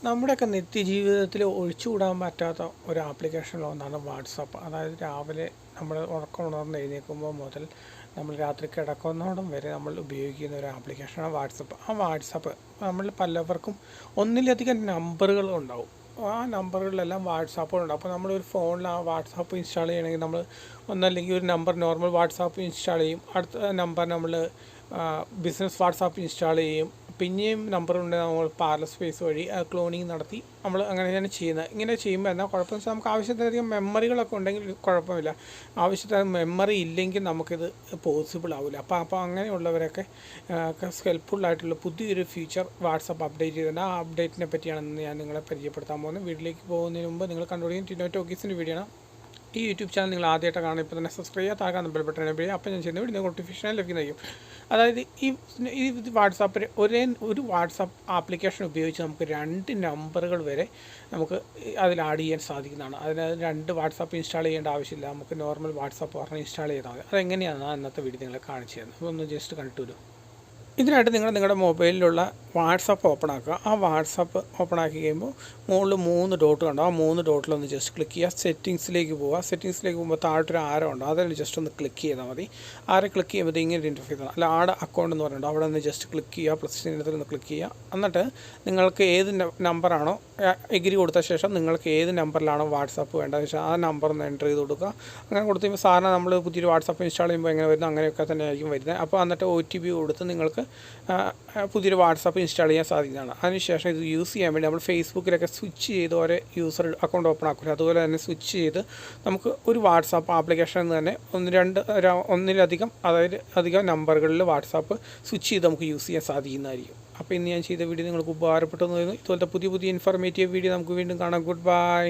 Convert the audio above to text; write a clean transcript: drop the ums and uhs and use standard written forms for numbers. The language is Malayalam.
നമ്മുടെയൊക്കെ നിത്യജീവിതത്തിൽ ഒഴിച്ചുകൂടാൻ പറ്റാത്ത ഒരു ആപ്ലിക്കേഷനിൽ ഒന്നാണ് വാട്സാപ്പ്. അതായത് രാവിലെ നമ്മൾ ഉണർന്ന് എഴുന്നേൽക്കുമ്പോൾ മുതൽ നമ്മൾ രാത്രി കിടക്കുന്നോടം വരെ നമ്മൾ ഉപയോഗിക്കുന്ന ഒരു ആപ്ലിക്കേഷനാണ് വാട്സപ്പ്. ആ വാട്സപ്പ് നമ്മൾ പലവർക്കും ഒന്നിലധികം നമ്പറുകൾ ഉണ്ടാവും. ആ നമ്പറുകളിലെല്ലാം വാട്സാപ്പുകളുണ്ട്. അപ്പോൾ നമ്മളൊരു ഫോണിൽ ആ വാട്സാപ്പ് ഇൻസ്റ്റാൾ ചെയ്യണമെങ്കിൽ നമ്മൾ ഒന്നല്ലെങ്കിൽ ഒരു നമ്പർ നോർമൽ വാട്സാപ്പ് ഇൻസ്റ്റാൾ ചെയ്യും, അടുത്ത നമ്പർ നമ്മൾ ബിസിനസ് വാട്സാപ്പ് ഇൻസ്റ്റാൾ ചെയ്യും, പിന്നെയും നമ്പറുണ്ട് നമ്മൾ പാരലൽ സ്പേസ് വഴി ക്ലോണിങ് നടത്തി നമ്മൾ അങ്ങനെയാണ് ചെയ്യുന്നത്. ഇങ്ങനെ ചെയ്യുമ്പോൾ എന്നാൽ കുഴപ്പമെന്ന് വെച്ചാൽ നമുക്ക് ആവശ്യത്തിലധികം മെമ്മറികളൊക്കെ ഉണ്ടെങ്കിൽ കുഴപ്പമില്ല. ആവശ്യത്തിന് മെമ്മറി ഇല്ലെങ്കിൽ നമുക്കിത് പോസിബിൾ ആവില്ല. അപ്പോൾ അങ്ങനെയുള്ളവരൊക്കെ ഹെൽപ്ഫുള്ളായിട്ടുള്ള പുതിയൊരു ഫീച്ചർ വാട്സപ്പ് അപ്ഡേറ്റ് ചെയ്തിട്ടുണ്ട്. ആ അപ്ഡേറ്റിനെ പറ്റിയാണ് ഞാൻ നിങ്ങളെ പരിചയപ്പെടുത്താൻ പോകുന്നത്. വീട്ടിലേക്ക് പോകുന്നതിന് മുമ്പ് നിങ്ങൾ കണ്ടുപിടിക്കുന്ന ടിനോ ടോക്കീസിൻ്റെ വീഡിയോ ആണ്. ഈ യൂട്യൂബ് ചാനൽ നിങ്ങൾ ആദ്യമായിട്ട് കാണും, ഇപ്പോൾ തന്നെ സബ്സ്ക്രൈബ് ചെയ്യാൻ താഴെ ബെൽ ബട്ടൺ എനേബിൾ ചെയ്യുക. അപ്പോൾ ഞാൻ ചെയ്യുന്ന വീഡിയോ നോട്ടിഫിക്കേഷൻ ലഭിക്കുന്നതായിരിക്കും. അതായത് ഈ വാട്സാപ്പിൽ ഒരു വാട്സാപ്പ് ആപ്ലിക്കേഷൻ ഉപയോഗിച്ച് നമുക്ക് 2 നമ്പറുകൾ വരെ നമുക്ക് അതിൽ ആഡ് ചെയ്യാൻ സാധിക്കുന്നതാണ്. അതിന് 2 വാട്സാപ്പ് ഇൻസ്റ്റാൾ ചെയ്യേണ്ട ആവശ്യമില്ല. നമുക്ക് നോർമൽ വാട്സാപ്പ് പറഞ്ഞ് ഇൻസ്റ്റാൾ ചെയ്താൽ മതി. അതെങ്ങനെയാണ് ഇന്നത്തെ വീഡിയോ നിങ്ങളെ കാണിച്ചു തരുന്നത്. അതൊന്ന് ജസ്റ്റ് കണ്ടിട്ട് വരും. ഇതിനായിട്ട് നിങ്ങളുടെ മൊബൈലിലുള്ള വാട്സാപ്പ് ഓപ്പൺ ആക്കുക. ആ വാട്സാപ്പ് ഓപ്പൺ ആക്കി കഴിയുമ്പോൾ മുകളിൽ 3 ഡോട്ട് കണ്ടോ, ആ 3 ഡോട്ടിലൊന്ന് ജസ്റ്റ് ക്ലിക്ക് ചെയ്യുക. സെറ്റിങ്സിലേക്ക് പോവുക. സെറ്റിങ്സിലേക്ക് പോകുമ്പോൾ താഴോട്ടൊരു ആരോ ഉണ്ട്, അതിൽ ജസ്റ്റ് ഒന്ന് ക്ലിക്ക് ചെയ്താൽ മതി. ആരെ ക്ലിക്ക് ചെയ്യുമ്പോൾ ഇങ്ങനെ ഇൻ്റർഫേസ് ആണ്. അല്ല, ആഡ് അക്കൗണ്ട് എന്ന് പറഞ്ഞിട്ടുണ്ട്, അവിടെ ഒന്ന് ജസ്റ്റ് ക്ലിക്ക് ചെയ്യുക. പ്ലസ് ചിഹ്നത്തിൽ ഒന്ന് ക്ലിക്ക് ചെയ്യുക. എന്നിട്ട് നിങ്ങൾക്ക് ഏത് നമ്പറാണോ എഗ്രി കൊടുത്ത ശേഷം നിങ്ങൾക്ക് ഏത് നമ്പറിലാണോ വാട്സാപ്പ് വേണ്ടതെന്ന് വെച്ചാൽ ആ നമ്പർ ഒന്ന് എൻ്റർ ചെയ്ത് കൊടുക്കുക. അങ്ങനെ കൊടുത്ത് കഴിയുമ്പോൾ സാധാരണ നമ്മൾ പുതിയൊരു വാട്സാപ്പ് ഇൻസ്റ്റാൾ ചെയ്യുമ്പോൾ എങ്ങനെ വരുന്നത് അങ്ങനെയൊക്കെ തന്നെ ആയിരിക്കും വരുന്നത്. അപ്പോൾ എന്നിട്ട് OTP കൊടുത്ത് നിങ്ങൾക്ക് പുതിയൊരു വാട്സാപ്പ് ഇൻസ്റ്റാൾ ചെയ്യാൻ സാധിക്കുന്നതാണ്. അതിനുശേഷം ഇത് യൂസ് ചെയ്യാൻ വേണ്ടി നമ്മൾ ഫേസ്ബുക്കിലൊക്കെ സ്വിച്ച് ചെയ്ത് ഓരോ യൂസർ അക്കൗണ്ട് ഓപ്പൺ ആക്കില്ല, അതുപോലെ തന്നെ സ്വിച്ച് ചെയ്ത് നമുക്ക് ഒരു വാട്സാപ്പ് ആപ്ലിക്കേഷനിൽ തന്നെ ഒന്നിലധികം അധികം നമ്പറുകളിൽ വാട്സാപ്പ് സ്വിച്ച് ചെയ്ത് നമുക്ക് യൂസ് ചെയ്യാൻ സാധിക്കുന്നതായിരിക്കും. അപ്പോൾ ഇന്ന് ഞാൻ ചെയ്ത വീഡിയോ നിങ്ങൾക്ക് ഉപകാരപ്പെട്ടെന്ന് തോന്നുന്നു. ഇതുപോലത്തെ പുതിയ ഇൻഫോർമേറ്റീവ് വീഡിയോ നമുക്ക് വീണ്ടും കാണാം. Good bye.